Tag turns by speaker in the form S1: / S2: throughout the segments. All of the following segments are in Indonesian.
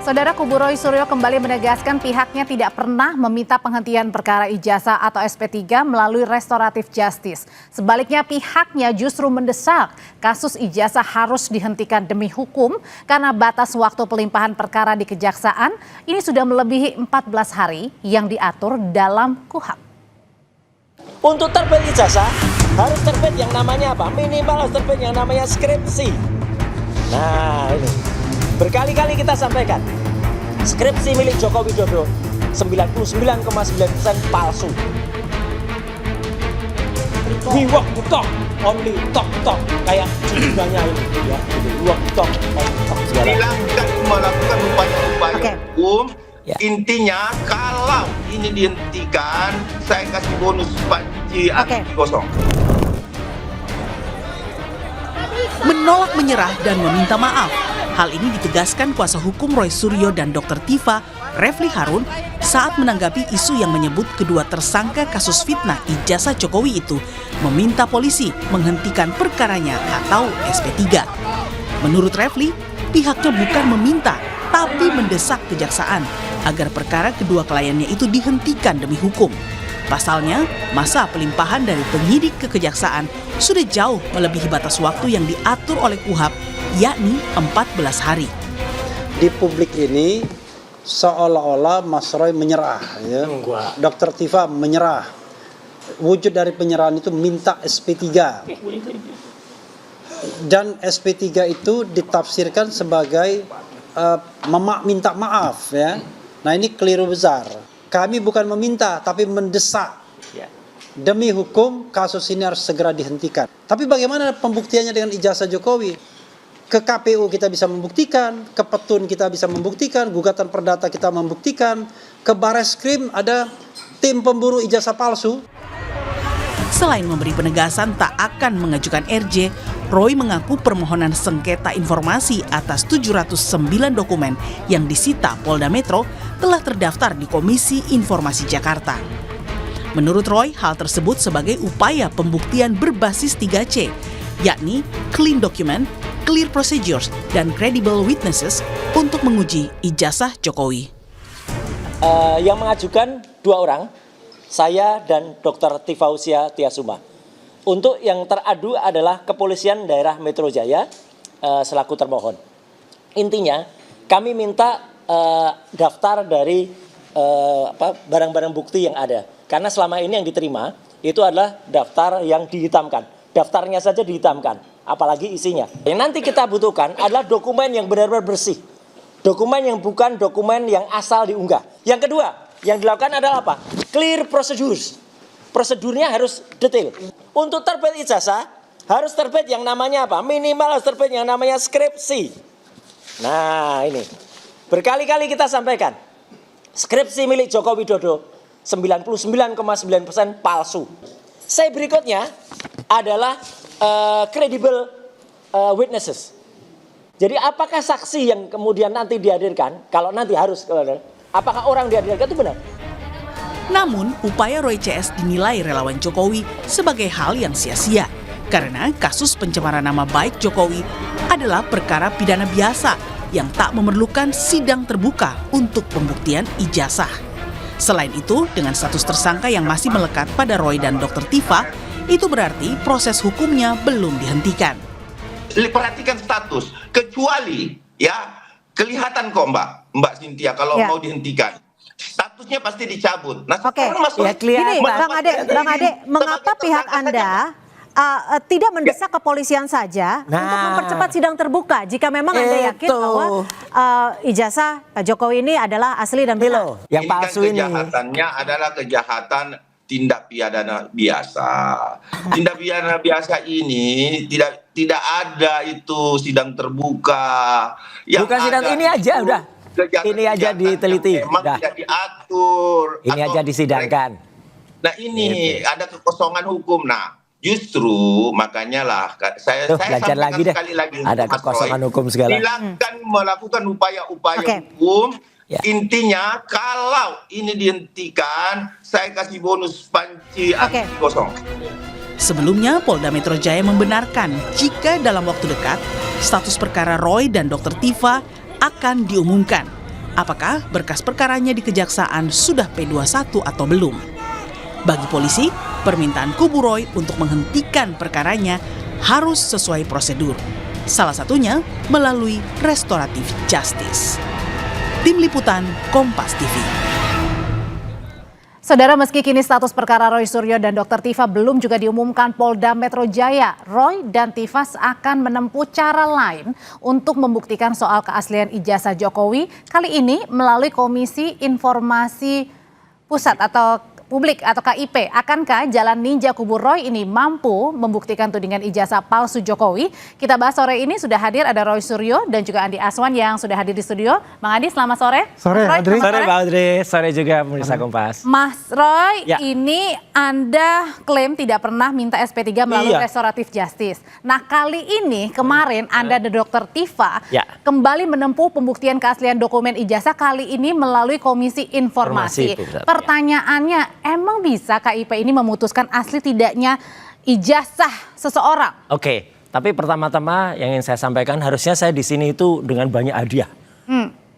S1: Saudara, kubu Roy Suryo kembali menegaskan pihaknya tidak pernah meminta penghentian perkara ijazah atau SP3 melalui restoratif justice. Sebaliknya pihaknya justru mendesak kasus ijazah harus dihentikan demi hukum karena batas waktu pelimpahan perkara di Kejaksaan ini sudah melebihi 14 hari yang diatur dalam KUHP.
S2: Untuk terbit ijazah harus terbit yang namanya apa? Minimal harus terbit yang namanya skripsi. Nah ini berkali-kali kita sampaikan, skripsi milik Joko Widodo 99,9% palsu. We walk the talk, only talk, kayak judulnya ini ya. We walk the talk, only talk.
S3: Silahkan melakukan upaya-upaya hukum.
S2: Ya.
S3: Intinya kalau ini dihentikan, saya kasih bonus panci kosong.
S4: Menolak menyerah dan meminta maaf. Hal ini ditegaskan kuasa hukum Roy Suryo dan Dr. Tifa, Refli Harun, saat menanggapi isu yang menyebut kedua tersangka kasus fitnah ijazah Jokowi itu meminta polisi menghentikan perkaranya atau SP3. Menurut Refli, pihaknya bukan meminta, tapi mendesak kejaksaan agar perkara kedua kliennya itu dihentikan demi hukum. Pasalnya, masa pelimpahan dari penyidik ke kejaksaan sudah jauh melebihi batas waktu yang diatur oleh KUHP, yakni 14 hari.
S5: Di publik ini seolah-olah Mas Roy menyerah, ya. Dr. Tifa menyerah. Wujud dari penyerahan itu minta SP3. Dan SP3 itu ditafsirkan sebagai minta maaf, ya. Nah, ini keliru besar. Kami bukan meminta, tapi mendesak. Demi hukum, kasus ini harus segera dihentikan. Tapi bagaimana pembuktiannya dengan ijazah Jokowi? Ke KPU kita bisa membuktikan, ke Petun kita bisa membuktikan, gugatan perdata kita membuktikan, ke Bareskrim ada tim pemburu ijazah palsu.
S4: Selain memberi penegasan tak akan mengajukan RJ, Roy mengaku permohonan sengketa informasi atas 709 dokumen yang disita Polda Metro telah terdaftar di Komisi Informasi Jakarta. Menurut Roy, hal tersebut sebagai upaya pembuktian berbasis 3C, yakni clean document, clear procedures, dan credible witnesses untuk menguji ijazah Jokowi.
S2: Yang mengajukan dua orang, saya dan Dr. Tifausia Tiasuma. Untuk yang teradu adalah Kepolisian Daerah Metro Jaya selaku termohon. Intinya kami minta daftar dari barang-barang bukti yang ada. Karena selama ini yang diterima itu adalah daftar yang dihitamkan. Daftarnya saja dihitamkan, apalagi isinya. Yang nanti kita butuhkan adalah dokumen yang benar-benar bersih. Dokumen yang bukan dokumen yang asal diunggah. Yang kedua, yang dilakukan adalah apa? Clear procedures. Prosedurnya harus detail. Untuk terbit ijazah, harus terbit yang namanya apa? Minimal harus terbit yang namanya skripsi. Nah ini, berkali-kali kita sampaikan. Skripsi milik Joko Widodo 99,9% palsu. Saya berikutnya adalah credible witnesses. Jadi apakah saksi yang kemudian nanti dihadirkan, kalau nanti harus, apakah orang dihadirkan itu benar?
S4: Namun, upaya Roy CS dinilai relawan Jokowi sebagai hal yang sia-sia. Karena kasus pencemaran nama baik Jokowi adalah perkara pidana biasa yang tak memerlukan sidang terbuka untuk pembuktian ijazah. Selain itu, dengan status tersangka yang masih melekat pada Roy dan Dr. Tifa, itu berarti proses hukumnya belum dihentikan.
S3: Perhatikan status, kecuali ya kelihatan kok Mbak Cynthia kalau mau dihentikan. Statusnya pasti dicabut. Nah, sekarang masuk
S6: Gini, Bang Ade, mengapa pihak Anda tidak mendesak kepolisian saja untuk mempercepat sidang terbuka jika memang Anda yakin bahwa ijazah Pak Jokowi ini adalah asli dan benar?
S2: Yang palsu ini.
S3: Kejahatannya adalah kejahatan tindak pidana biasa. Tindak pidana biasa ini tidak ada itu sidang terbuka.
S2: Bukan sidang ini aja udah. Ini aja diteliti.
S3: Memang tidak diatur.
S2: Ini aja disidangkan.
S3: Nah ini ada kekosongan hukum. Nah justru makanya lah saya
S2: belajar lagi deh.
S3: Sekali lagi
S2: ada kekosongan hukum segala.
S3: Silakan melakukan upaya-upaya hukum.
S2: Ya.
S3: Intinya kalau ini dihentikan, saya kasih bonus panci kosong.
S4: Sebelumnya, Polda Metro Jaya membenarkan jika dalam waktu dekat status perkara Roy dan Dr. Tifa akan diumumkan. apakah berkas perkaranya di kejaksaan sudah P21 atau belum. Bagi polisi, permintaan kubu Roy untuk menghentikan perkaranya harus sesuai prosedur. Salah satunya melalui restoratif justice. Tim Liputan Kompas TV.
S1: Saudara, meski kini status perkara Roy Suryo dan Dr. Tifa belum juga diumumkan Polda Metro Jaya, Roy dan Tifa akan menempuh cara lain untuk membuktikan soal keaslian ijazah Jokowi, kali ini melalui Komisi Informasi Pusat atau Publik atau KIP. Akankah jalan ninja kubu Roy ini mampu membuktikan tudingan ijazah palsu Jokowi? Kita bahas sore ini, sudah hadir ada Roy Suryo dan juga Andi Aswan yang sudah hadir di studio. Bang Andi, selamat sore.
S7: Sore,
S1: Roy,
S7: Audrey.
S1: sore.
S7: Sore, Pak Audrey. Sore juga pemirsa Kompas.
S1: Mas Roy,
S7: Ya.
S1: ini Anda klaim tidak pernah minta SP3 melalui
S7: Iya.
S1: restoratif justice. Nah, kali ini kemarin Anda dan Dr. Tifa
S7: Ya.
S1: kembali menempuh pembuktian keaslian dokumen ijazah, kali ini melalui Komisi Informasi.
S7: Pusat, ya.
S1: Pertanyaannya, emang bisa KIP ini memutuskan asli tidaknya ijazah seseorang?
S7: Oke, tapi pertama-tama yang ingin saya sampaikan, harusnya saya di sini itu dengan banyak hadiah.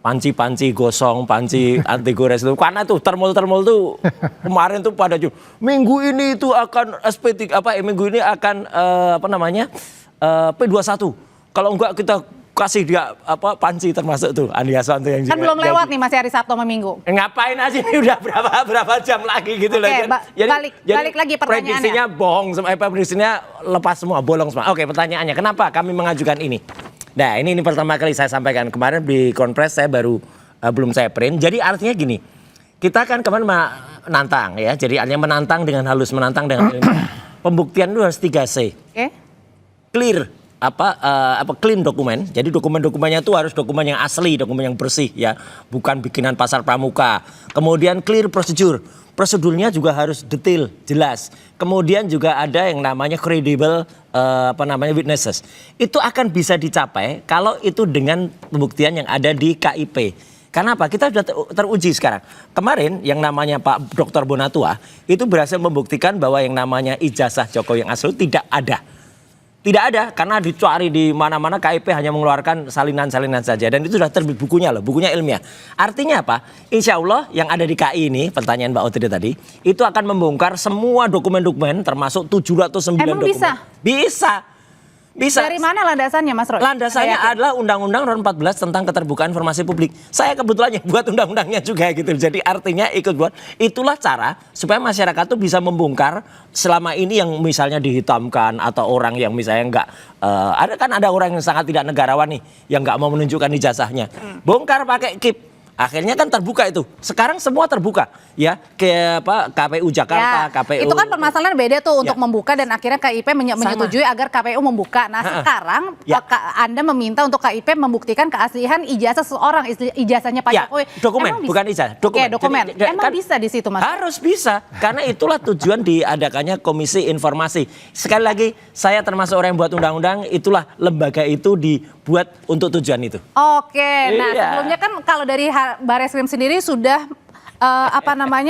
S7: Panci-panci gosong, panci anti gores itu. Karena tuh termol-termol tuh kemarin tuh pada minggu ini itu akan SP3 minggu ini akan P21. Kalau enggak kita kasih dia panci termasuk tuh Andi Aswan tuh yang
S1: Kan belum lewat nih, masih hari Sabtu sama Minggu.
S7: Ngapain aja ini udah berapa jam lagi gitu
S1: Oke,
S7: loh.
S1: balik lagi pertanyaannya.
S7: Prediksinya bohong semua, prediksinya lepas semua, bolong semua. Oke, pertanyaannya kenapa kami mengajukan ini? Nah, ini pertama kali saya sampaikan. Kemarin di konpres saya baru belum saya print. Jadi artinya gini, kita kan kemarin menantang ya. Jadi artinya menantang dengan halus, menantang dengan pembuktian itu harus 3C.
S1: Oke.
S7: Clear clean dokumen. Jadi dokumen-dokumennya itu harus dokumen yang asli, dokumen yang bersih ya, bukan bikinan pasar pramuka. Kemudian clear prosedur. Prosedurnya juga harus detail, jelas. Kemudian juga ada yang namanya credible witnesses. Itu akan bisa dicapai kalau itu dengan pembuktian yang ada di KIP. Karena apa? Kita sudah teruji sekarang. Kemarin yang namanya Pak Dr. Bonatua itu berhasil membuktikan bahwa yang namanya ijazah Jokowi yang asli tidak ada. Tidak ada, karena dicari di mana-mana KIP hanya mengeluarkan salinan-salinan saja. Dan itu sudah terbit bukunya loh, bukunya ilmiah. Artinya apa? Insya Allah yang ada di KI ini, pertanyaan Mbak Audrey tadi, itu akan membongkar semua dokumen-dokumen termasuk 709
S1: Emang
S7: dokumen.
S1: bisa?
S7: Bisa.
S1: Dari mana landasannya, Mas Roy?
S7: Landasannya adalah Undang-Undang Nomor 14 tentang Keterbukaan Informasi Publik. Saya kebetulan yang buat undang-undangnya juga gitu. Jadi artinya ikut buat. Itulah cara supaya masyarakat tuh bisa membongkar selama ini yang misalnya dihitamkan atau orang yang misalnya ada orang yang sangat tidak negarawan nih yang nggak mau menunjukkan ijazahnya. Bongkar pakai KIP. Akhirnya kan terbuka itu. Sekarang semua terbuka ya, ke KPU Jakarta,
S1: Ya,
S7: KPU.
S1: itu kan permasalahan beda tuh untuk
S7: Ya.
S1: membuka dan akhirnya KIP menyetujui agar KPU membuka. Nah, sekarang
S7: Ya.
S1: Anda meminta untuk KIP membuktikan keaslian ijazah seseorang, ijazahnya Pak
S7: Ya,
S1: Jokowi.
S7: dokumen,
S1: Emang
S7: bukan ijazah, dokumen.
S1: Oke, dokumen.
S7: Jadi,
S1: Emang
S7: kan
S1: bisa di situ, Mas?
S7: Harus bisa, karena itulah tujuan diadakannya Komisi Informasi. Sekali lagi, saya termasuk orang yang buat undang-undang, itulah lembaga itu dibuat untuk tujuan itu.
S1: Oke, nah
S7: Iya.
S1: sebelumnya kan kalau dari Barreskrim sendiri sudah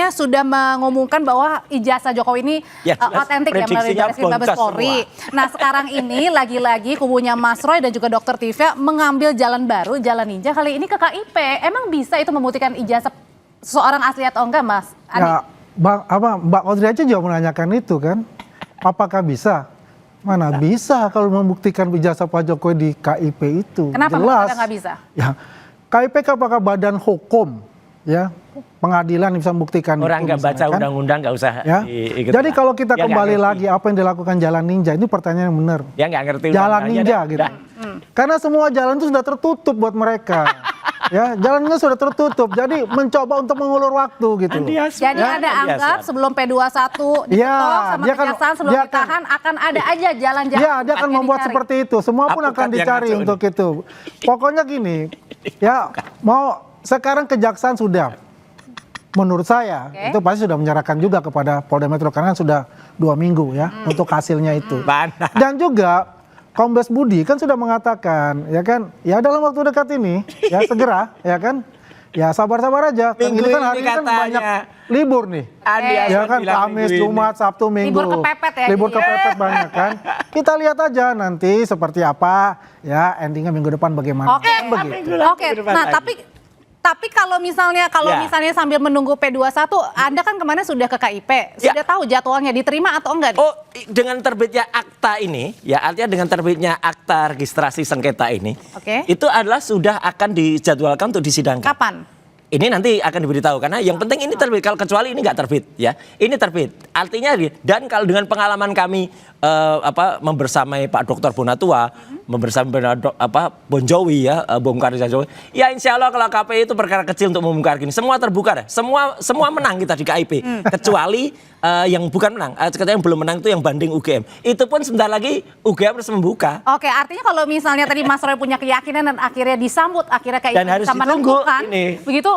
S1: sudah mengumumkan bahwa ijazah Jokowi ini
S7: Ya, jelas.
S1: otentik ya melalui
S7: Prediksinya
S1: Barreskrim Mabes
S7: boncos
S1: Polri.
S7: semua.
S1: Nah, sekarang ini lagi-lagi kubunya Mas Roy dan juga Dr. Tifa mengambil jalan baru, jalan ninja kali ini ke KIP. Emang bisa itu membuktikan ijazah seseorang asli atau enggak, Mas Andi?
S8: Ya, Mbak Audrey aja juga menanyakan itu kan. Apakah bisa? Mana bisa kalau membuktikan ijazah Pak Jokowi di KIP itu.
S1: Kenapa
S8: Jelas.
S1: nggak bisa?
S8: Ya, KIP kan apakah badan hukum, ya, pengadilan yang bisa membuktikan
S7: Orang
S8: itu
S7: nggak baca
S8: misalnya, kan?
S7: undang-undang nggak usah
S8: Ya.
S7: ikut.
S8: Jadi kalau kita
S7: Dia nggak
S8: kembali
S7: ngerti.
S8: lagi apa yang dilakukan jalan ninja, itu pertanyaan yang benar.
S7: Dia nggak ngerti
S8: Jalan
S7: undang-undangnya,
S8: ninja
S7: dah.
S8: gitu.
S7: Dah.
S8: Karena semua jalan itu sudah tertutup buat mereka. Ya, jalannya sudah tertutup. Jadi mencoba untuk mengulur waktu gitu.
S7: Andi
S8: loh.
S7: Aswan.
S1: Jadi Anda
S7: Andi
S1: anggap
S7: Aswan.
S1: sebelum P21 diketok
S8: Iya,
S1: sama
S8: dia kan-
S1: kejaksaan sebelum
S8: dia kan-
S1: ditahan akan ada aja jalan-jalan.
S8: Iya, dia akan
S1: yang
S8: membuat
S1: dicari.
S8: seperti itu. Semua pun
S7: Apukat
S8: akan
S7: yang
S8: dicari
S7: ngaco
S8: untuk itu. Pokoknya gini, ya mau sekarang kejaksaan sudah, menurut saya
S1: Oke.
S8: itu pasti sudah menyerahkan juga kepada Polda Metro karena sudah 2 minggu ya untuk hasilnya itu.
S7: Mana?
S8: Dan juga Kombes Budi kan sudah mengatakan, ya kan, ya dalam waktu dekat ini, ya segera, ya kan, ya sabar-sabar aja. Kan
S7: Minggu
S8: ini kan
S7: ini
S8: hari ini kan
S7: katanya.
S8: banyak libur nih.
S7: Andi
S1: Ya
S7: Aswan
S8: kan
S7: bilang
S8: Kamis,
S7: minggu ini.
S8: Jumat, Sabtu, Minggu.
S1: Libur kepepet ya,
S8: Libur
S1: jadi ya.
S8: kepepet banyak kan. Kita lihat aja nanti seperti apa ya endingnya minggu depan bagaimana.
S1: Oke,
S8: Kan begitu.
S1: oke. Nah, tapi Tapi kalau misalnya sambil menunggu P21, Anda kan kemarin sudah ke KIP, sudah tahu jadwalnya diterima atau enggak?
S7: Oh, dengan terbitnya akta ini, ya artinya dengan terbitnya akta registrasi sengketa ini, itu adalah sudah akan dijadwalkan untuk disidangkan.
S1: Kapan?
S7: Ini nanti akan diberitahu karena yang penting ini terbit. Kalau kecuali ini nggak terbit, ya ini terbit. Artinya dan kalau dengan pengalaman kami membersamai Pak Dr. Bonatua, membersamai Bon Jowi ya, bongkar Jowi. Ya insya Allah kalau KPI itu perkara kecil untuk membongkar gini. Semua terbuka deh. Semua menang kita di KIP. Kecuali yang bukan menang. Yang belum menang itu yang banding UGM. Itu pun sebentar lagi UGM harus membuka.
S1: Oke, artinya kalau misalnya tadi Mas Roy punya keyakinan dan akhirnya disambut, akhirnya KIP bisa menentukan. Begitu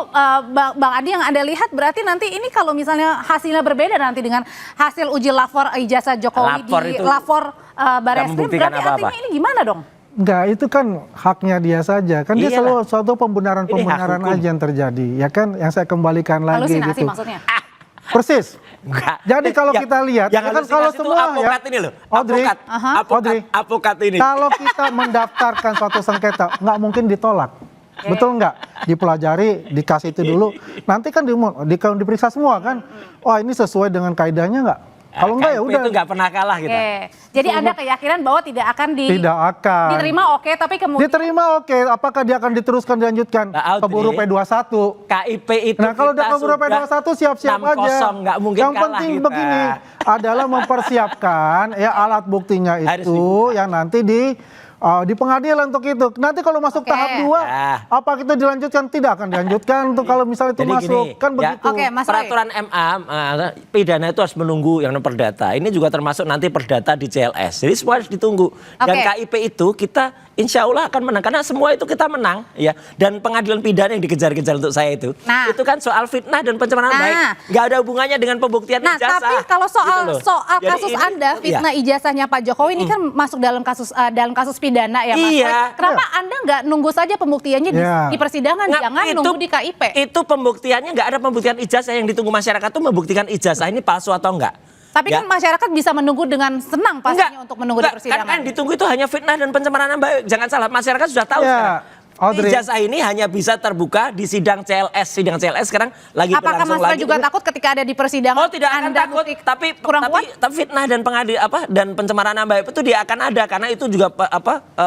S1: Bang Adi yang Anda lihat berarti nanti ini kalau misalnya hasilnya berbeda nanti dengan hasil uji lapor ijazah Jokowi lapor Barreskrim, berarti artinya ini gimana dong?
S8: Enggak, itu kan haknya dia saja. Kan dia selalu suatu pembenaran aja yang terjadi. Ya kan, yang saya kembalikan lagi
S1: halusinasi
S8: gitu.
S1: Maksudnya?
S8: Persis.
S7: Enggak.
S8: Jadi kalau kita lihat,
S7: yang
S8: kan kalau semua
S7: avokat ini loh.
S8: Audrey,
S7: Avokat ini.
S8: Kalau kita mendaftarkan suatu sengketa, nggak mungkin ditolak. Betul nggak? Dipelajari, dikasih itu dulu. Nanti kan diperiksa semua kan. Wah ini sesuai dengan kaidahnya nggak? Kalau enggak ya udah.
S7: Itu nggak pernah kalah kita.
S1: Jadi Anda keyakinan bahwa tidak akan diterima tapi kemudian
S8: diterima apakah dia akan diteruskan dilanjutkan keburu P21?
S7: KIP itu.
S8: Nah kalau udah keburu P21 siap-siap aja.
S7: Nggak mungkin
S8: yang penting kita begini adalah mempersiapkan ya alat buktinya itu yang nanti di pengadilan untuk itu. Nanti kalau masuk tahap 2, apa kita dilanjutkan? Tidak akan dilanjutkan untuk kalau misalnya itu masuk. Kan begitu.
S7: Peraturan MA, pidana itu harus menunggu yang perdata. Ini juga termasuk nanti perdata di CLS. Jadi semua harus ditunggu. Dan KIP itu kita insya Allah akan menang. Karena semua itu kita menang. Ya. Dan pengadilan pidana yang dikejar-kejar untuk saya itu. Itu kan soal fitnah dan pencemaran baik. Nggak ada hubungannya dengan pembuktian ijazah.
S1: Tapi kalau soal kasus Anda, fitnah ijazahnya Pak Jokowi ini kan masuk dalam kasus pidana ya Mas. Kenapa Anda nggak nunggu saja pembuktiannya di persidangan, jangan nunggu di KIP?
S7: Itu pembuktiannya nggak ada pembuktian ijazah, yang ditunggu masyarakat itu membuktikan ijazah ini palsu atau enggak.
S1: Tapi kan masyarakat bisa menunggu dengan senang pastinya untuk menunggu di persidangan.
S7: Kan ditunggu itu hanya fitnah dan pencemaran baik. Jangan salah, masyarakat sudah tahu sekarang. Ijazah ini hanya bisa terbuka di sidang CLS. Sidang CLS sekarang lagi berlangsung lagi.
S1: Apakah Mas juga takut ketika ada di persidangan?
S7: Oh tidak akan takut, tapi fitnah dan dan pencemaran nama baik itu dia akan ada karena itu juga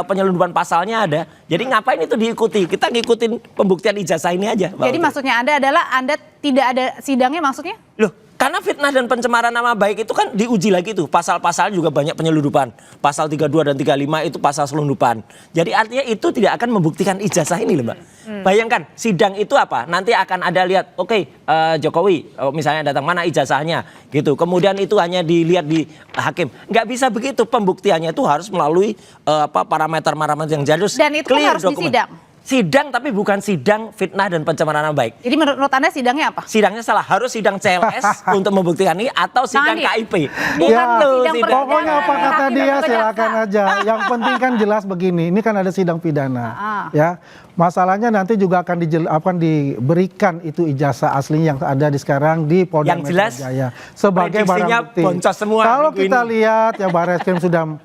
S7: penyelundupan pasalnya ada. Jadi ngapain itu diikuti? Kita ngikutin pembuktian ijazah ini aja.
S1: Jadi maksudnya Anda adalah Anda tidak ada sidangnya maksudnya?
S7: Loh, karena fitnah dan pencemaran nama baik itu kan diuji lagi tuh. Pasal-pasal juga banyak penyelundupan. Pasal 32 dan 35 itu pasal selundupan. Jadi artinya itu tidak akan membuktikan ijazah ini loh Mbak. Bayangkan sidang itu apa? Nanti akan ada lihat, Jokowi misalnya datang mana ijazahnya gitu. Kemudian itu hanya dilihat di hakim. Nggak bisa begitu, pembuktiannya itu harus melalui parameter-parameter yang jelas.
S1: Dan itu kan harus disidang.
S7: Sidang tapi bukan sidang fitnah dan pencemaran nama baik.
S1: Jadi menurut Anda sidangnya apa?
S7: Sidangnya salah, harus sidang CLS untuk membuktikan ini atau sidang KIP.
S1: Bukan sidang
S8: pokoknya apa kata dia silakan aja. Yang penting kan jelas begini, ini kan ada sidang pidana. Ya. Masalahnya nanti juga akan diberikan itu ijazah asli yang ada di sekarang di Polda Metro Jaya sebagai barang bukti. Kalau kita lihat ya Barreskrim sudah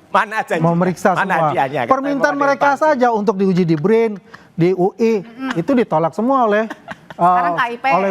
S8: memeriksa semua. Permintaan mereka saja untuk diuji di BRIN, di UI itu ditolak semua oleh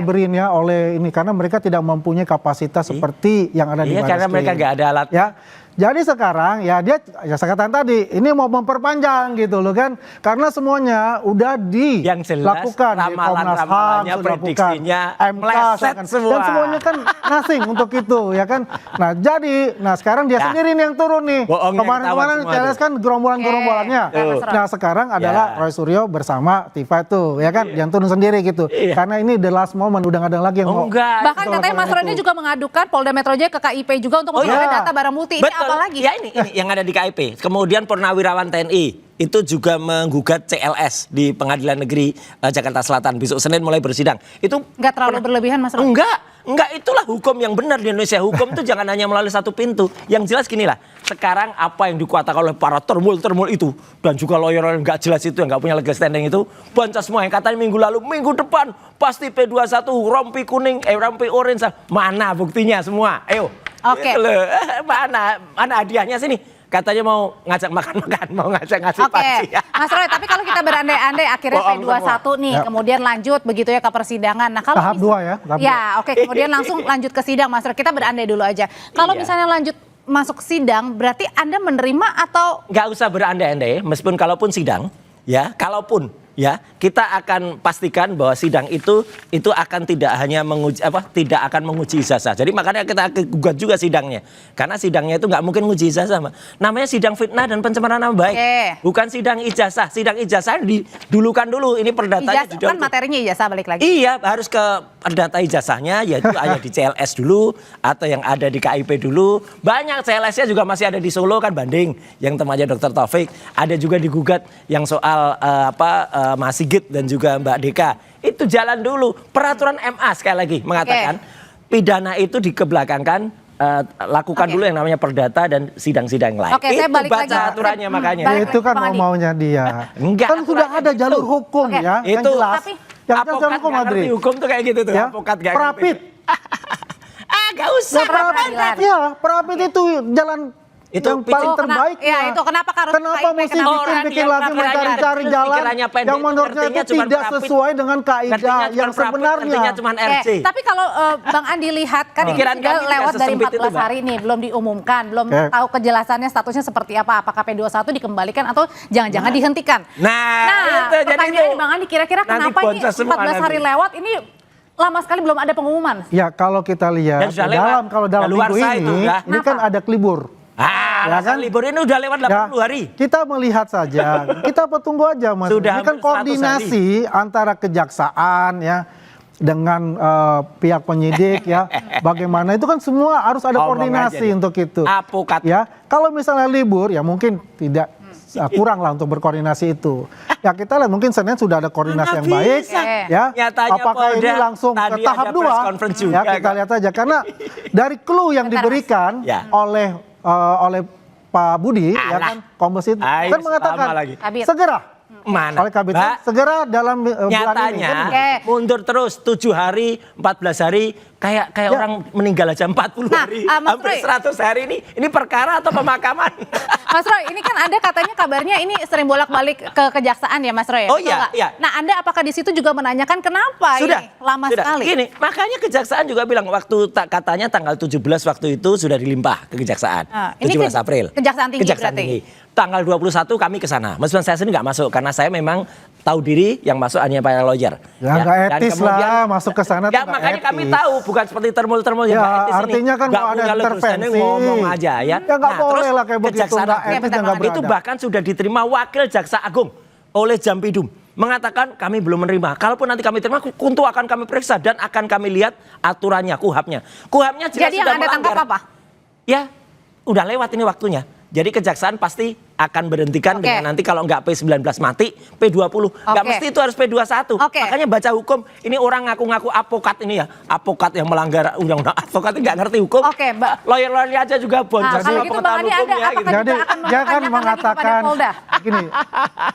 S8: BRIN ya, oleh ini karena mereka tidak mempunyai kapasitas seperti yang ada di Barreskrim.
S7: Karena mereka nggak ada alat.
S8: Ya. Jadi sekarang ya dia saya katakan tadi ini mau memperpanjang gitu loh kan karena semuanya udah dilakukan di Komnas HAM,
S7: prediksinya
S8: MK semua. Dan semuanya kan ngasing untuk itu ya kan. Nah sekarang dia sendiri nih yang turun nih. Kemarin CLS kan gerombolan-gerombolannya. Nah sekarang adalah Roy Suryo bersama Tifa itu ya kan yang turun sendiri gitu. Karena ini the last moment udah nggak ada lagi yang mau.
S1: Bahkan katanya Mas Roy juga mengadukan Polda Metro Jaya ke KIP juga untuk memperoleh data barang bukti.
S7: Apalagi? Ya ini yang ada di KIP. Kemudian Purnawirawan TNI itu juga menggugat CLS di Pengadilan Negeri Jakarta Selatan besok Senin mulai bersidang. Itu
S1: nggak terlalu berlebihan Mas Roy?
S7: Enggak, itulah hukum yang benar di Indonesia. Hukum itu jangan hanya melalui satu pintu. Yang jelas gini lah, sekarang apa yang dikatakan oleh para termul itu dan juga lawyer yang nggak jelas itu, yang nggak punya legal standing itu, bancas semua yang katanya minggu lalu, minggu depan pasti P21 rompi kuning, rompi orange, mana buktinya semua? Ayo.
S1: Oke.
S7: Mana hadiahnya sini? katanya mau ngajak makan-makan, mau ngajak ngasih
S1: Oke,
S7: panci.
S1: Mas Roy, tapi kalau kita berandai-andai akhirnya
S7: Bohong
S1: P21 nih,
S8: Ya.
S1: kemudian lanjut begitu ya ke persidangan. Nah, kalau
S8: Tahap 2 ya. Tahap
S1: ya, oke, kemudian langsung lanjut ke sidang, Mas Roy. Kita berandai dulu aja. Kalau
S7: Iya.
S1: misalnya lanjut masuk sidang, berarti Anda menerima atau
S7: Nggak usah berandai-andai, meskipun kalaupun sidang, ya, kalaupun ya, kita akan pastikan bahwa sidang itu akan tidak hanya menguji tidak akan menguji ijazah. Jadi makanya kita gugat juga sidangnya. Karena sidangnya itu nggak mungkin menguji ijazah, Mbak. Namanya sidang fitnah dan pencemaran nama baik.
S1: Oke.
S7: Bukan sidang ijazah. Sidang ijazah didulukan dulu. Ini perdatanya
S1: ijazah, kan materinya ijazah balik lagi.
S7: Iya, harus ke perdata ijazahnya, yaitu ada di CLS dulu atau yang ada di KIP dulu. Banyak CLS-nya juga masih ada di Solo kan, banding yang temannya Dr. Taufik. Ada juga digugat yang soal Mas Sigit dan juga Mbak Deka. Itu jalan dulu. Peraturan MA sekali lagi mengatakan pidana itu dikebelakangkan, lakukan dulu yang namanya perdata dan sidang-sidang lain.
S1: Oke, saya
S7: itu
S1: balik
S7: baca
S1: lagi.
S7: aturannya makanya.
S1: Balik
S8: Itu kan
S1: Bang Adi.
S8: maunya dia.
S7: Enggak,
S8: Kan sudah
S7: aturannya
S8: ada
S7: gitu.
S8: jalur hukum
S1: Oke.
S8: ya, yang
S7: Itu.
S8: jelas.
S1: Tapi
S8: Yang jelas jalur
S7: Apokat
S8: hukum,
S7: nggak
S8: Adri.
S7: ngerti hukum tuh kayak gitu tuh.
S8: Ya.
S7: Apokat nggak
S8: Prapit.
S7: Gak usah.
S1: Peradilan.
S8: Ya, Prapit itu jalan
S7: Itu
S8: yang paling
S1: Oh,
S8: terbaik.
S1: ya itu kenapa harus
S8: Kenapa
S1: KIP,
S8: mesti
S1: kenapa
S8: bikin
S1: harus
S8: lagi
S1: pra-peradilan?
S8: mencari-cari jalan
S7: Pikirannya pendek,
S8: yang menurutnya itu
S7: ngertinya cuman
S8: tidak
S7: Prapit.
S8: sesuai dengan kaidah yang sebenarnya.
S7: Cuma
S1: Oke,
S7: RC.
S1: tapi kalau Bang Andi lihat kan ini
S7: Pikiran
S1: sudah
S7: kami tidak
S1: lewat dari
S7: sesempit itu,
S1: 14
S7: Mbak.
S1: hari nih, belum diumumkan, belum
S8: Oke.
S1: tahu kejelasannya statusnya seperti apa, apakah P21 dikembalikan atau jangan-jangan dihentikan.
S7: Nah, itu, jadi
S1: pertanyaannya
S7: itu
S1: Bang Andi kira-kira
S7: nanti
S1: kenapa ini
S7: boncos semua
S1: 14 hari
S7: nanti.
S1: lewat ini lama sekali belum ada pengumuman.
S8: Ya kalau kita lihat
S7: Dan sudah lewat.
S8: kalau dalam
S7: Daluarsa
S8: minggu
S7: itu,
S8: ini,
S7: ya.
S8: ini kan ada kelibur.
S7: Ah,
S8: Ya
S7: alasan
S8: kan?
S7: libur ini udah lewat 80
S8: Ya,
S7: hari.
S8: kita melihat saja, kita tunggu aja Mas.
S7: Sudah
S8: Ini kan
S7: hampir 100
S8: koordinasi antara kejaksaan ya dengan pihak penyidik ya. Bagaimana itu kan semua harus ada
S7: Ngomong
S8: koordinasi
S7: aja nih.
S8: untuk itu.
S7: Apokat.
S8: Ya, kalau misalnya libur ya mungkin tidak kurang lah untuk berkoordinasi itu. Ya kita lihat mungkin Senin sudah ada koordinasi yang baik ya.
S7: Nyatanya
S8: Apakah ini
S7: Polda
S8: langsung ke
S7: tadi
S8: tahap
S7: ada press
S8: 2?
S7: conference juga,
S8: Ya kita
S7: kan?
S8: lihat aja karena dari clue yang diberikan
S7: Ya.
S8: oleh Pak Budi ya
S7: Alah.
S8: kan Kombes itu
S7: Ais,
S8: kan mengatakan
S7: lama lagi.
S1: Kabit.
S8: segera
S7: Mana?
S8: oleh Kabit
S7: Mbak,
S8: segera dalam bulan ini
S7: nyatanya
S8: kan?
S1: Oke.
S7: mundur terus 7 hari, 14 hari kayak
S8: Ya.
S7: orang meninggal aja 40
S1: Nah,
S7: hari.
S1: Mas
S7: Hampir
S1: Roy.
S7: 100 hari ini perkara atau pemakaman?
S1: Mas Roy, ini kan Anda katanya kabarnya ini sering bolak-balik ke kejaksaan ya Mas Roy?
S7: Oh
S1: Betul
S7: iya,
S1: nggak?
S7: iya.
S1: Nah Anda apakah di situ juga menanyakan kenapa
S7: Sudah,
S1: ini lama
S7: sudah.
S1: sekali?
S7: Gini, makanya kejaksaan juga bilang waktu katanya tanggal 17 waktu itu sudah dilimpah ke kejaksaan.
S1: Ah, ini
S7: 17 April.
S1: Kejaksaan Tinggi berarti?
S7: Tinggi. Tanggal 21 kami ke sana. Meskipun saya sendiri nggak masuk karena saya memang tahu diri, yang masuk hanya para lawyer.
S8: Ya, nggak
S7: Dan
S8: etis lah, masuk ke sana tuh
S7: Ya
S8: nggak
S7: makanya kami
S8: etis.
S7: tahu bukan seperti termul-termul yang
S8: Ya,
S7: nggak etis ini.
S8: artinya kan
S7: Nggak
S8: mau ada
S7: punya legal
S8: intervensi.
S7: standing, ngomong aja ya.
S8: Ya, nggak boleh
S7: terus
S8: lah kayak begitu,
S7: kejaksaan
S8: nggak
S7: Agung
S8: etis dan nggak
S7: itu
S8: beradab.
S7: bahkan sudah diterima wakil jaksa agung oleh Jampidum. Mengatakan kami belum menerima. Kalaupun nanti kami terima, tentu akan kami periksa dan akan kami lihat aturannya, kuhapnya. Kuhapnya jelas
S1: Jadi yang
S7: sudah
S1: Anda tangkap
S7: melanggar.
S1: apa?
S7: Ya, udah lewat ini waktunya. Jadi kejaksaan pasti akan berhentikan
S1: Oke.
S7: dengan nanti kalau nggak P19 mati, P20. Nggak
S1: Oke.
S7: mesti itu harus P21.
S1: Oke.
S7: Makanya baca hukum, ini orang ngaku-ngaku apokat ini ya. Apokat yang melanggar undang-undang. Apokat nggak ngerti hukum.
S1: Oke, Mbak.
S7: Lawyer-lawyer aja juga boncos
S1: kalau
S7: sama
S1: gitu, Bang
S7: pengetahuan
S1: Andi, Anda
S7: hukumnya.
S1: apakah
S7: Gitu.
S8: Jadi
S1: juga akan
S8: dia kan
S1: mempertanyakan lagi kepada
S8: mengatakan
S1: Polda?
S8: gini,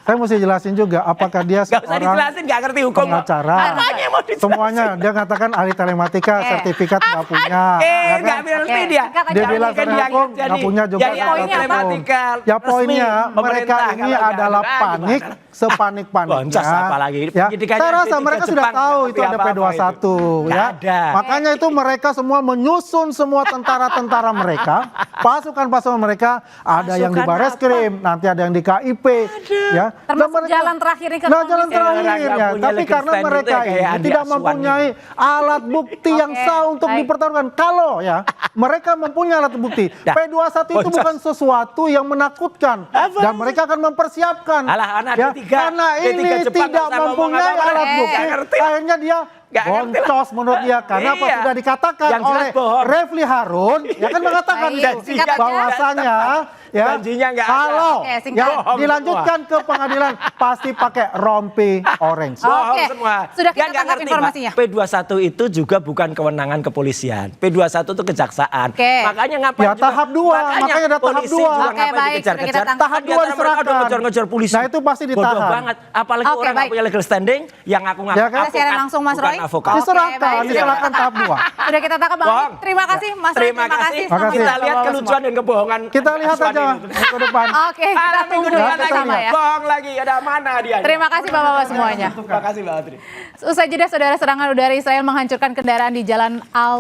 S8: saya mesti jelasin juga apakah dia
S7: Nggak usah
S8: seorang
S7: dijelasin, nggak ngerti hukum. kok.
S8: pengacara.
S7: Apanya yang mau dijelasin?
S8: Semuanya dia katakan ahli telematika, sertifikat nggak punya. ya kan?
S7: Nggak ngerti
S1: Oke,
S7: dia.
S1: singkat aja.
S8: Dia
S1: Jangan
S8: bilang
S1: kan
S8: saya hukum nggak punya juga
S7: Jadi
S8: sertifikat
S1: poinnya apa?
S8: hukum.
S7: telematika
S8: Ya
S7: resmi
S8: poinnya mereka
S7: pemerintah,
S8: ini
S7: kalau nggak
S8: adalah
S7: ada,
S8: panik,
S7: gimana?
S8: sepanik-paniknya.
S7: Boncos apalagi.
S8: Ya,
S7: Penyidikannya
S8: saya rasa
S7: di
S8: mereka
S7: Jepang,
S8: sudah
S7: nggak
S8: tahu
S7: ngerti
S8: itu ada
S7: apa-apa
S8: P21
S7: itu.
S8: ya.
S7: Nggak ada.
S8: Makanya itu mereka semua menyusun semua tentara-tentara mereka, pasukan-pasukan mereka, ada yang di
S7: Pasukan
S8: Bareskrim, nanti ada yang di KIP, ya.
S1: Termasuk jalan terakhir ini ke
S8: Nah, jalan
S1: komisi.
S8: terakhir
S7: Orang
S8: ya.
S7: nggak punya
S8: Tapi
S7: legal
S8: karena
S7: standing
S8: mereka
S7: itu ya kayak
S8: ini
S7: Andi
S8: tidak
S7: Asuhan
S8: mempunyai alat bukti yang
S1: Oke,
S8: sah untuk
S1: baik.
S8: dipertaruhkan. Kalau ya mereka mempunyai alat bukti,
S7: Dah.
S8: P21 itu
S7: Boncos.
S8: bukan sesuatu yang menakutkan
S7: Apa?
S8: dan mereka akan mempersiapkan.
S7: Alah, anak
S8: ya,
S7: D3.
S8: karena
S7: D3
S8: ini
S7: Jepang
S8: tidak
S7: nggak usah ngomong
S8: mempunyai
S7: apa-apa.
S8: alat bukti.
S7: Nggak ngerti.
S8: Akhirnya dia
S7: Nggak ngerti lah.
S8: boncos menurut dia karena apa
S7: Iya.
S8: sudah dikatakan
S7: Yang jelas
S8: oleh
S7: bohong.
S8: Refli Harun, ya kan mengatakan
S1: Baik,
S8: itu
S1: singkat aja.
S8: bahwasanya ya
S7: Janjinya nggak ada.
S8: kalau
S1: Oke, singkat.
S8: ya
S7: Bohong
S8: dilanjutkan ke pengadilan pasti pakai rompi orange.
S7: Bohong
S1: Oke,
S7: semua.
S1: sudah
S7: Dia
S1: kita
S7: nggak
S1: tangkap
S7: ngerti,
S1: informasinya.
S7: Mbak. P21 itu juga bukan kewenangan kepolisian. P21 itu kejaksaan.
S1: Oke.
S7: Makanya ngapain
S8: Ya,
S7: juga-
S8: tahap dua. Makanya ada tahap
S7: polisi
S8: dua.
S7: juga
S1: Oke,
S7: ngapain
S1: baik,
S7: dikejar-kejar.
S1: sudah kita tangkap.
S8: Tahap
S7: Di
S8: dua
S7: antara mereka
S8: diserahkan.
S7: udah ngejar-ngejar polisi.
S8: Nah, itu pasti
S7: Bodoh
S8: ditahan.
S7: banget. Apalagi
S1: Oke,
S7: orang nggak
S1: baik.
S7: punya legal standing yang ngaku-ngaku
S8: Ya kan?
S1: Kita siaran langsung, Mas
S7: bukan
S1: Roy.
S7: avokat.
S1: Oke,
S8: Diserahkan,
S1: baik.
S8: diserahkan tahap dua.
S1: Sudah kita tangkap Bang.
S7: Bohong.
S1: Terima kasih Mas Roy.
S7: Terima kasih.
S8: Makasih.
S7: Kita lihat kelucuan dan kebohongan.
S8: Kita lihat
S7: Asuhan
S8: aja aja minggu depan.
S1: Oke, kita tunggu bersama ya.
S7: Bohong lagi, ada mana dia?
S1: Terima kasih Bapak-Bapak semuanya.
S7: Terima kasih Mbak Adri.
S1: Usai jeda, saudara, serangan udara Israel menghancurkan kendaraan di Jalan Al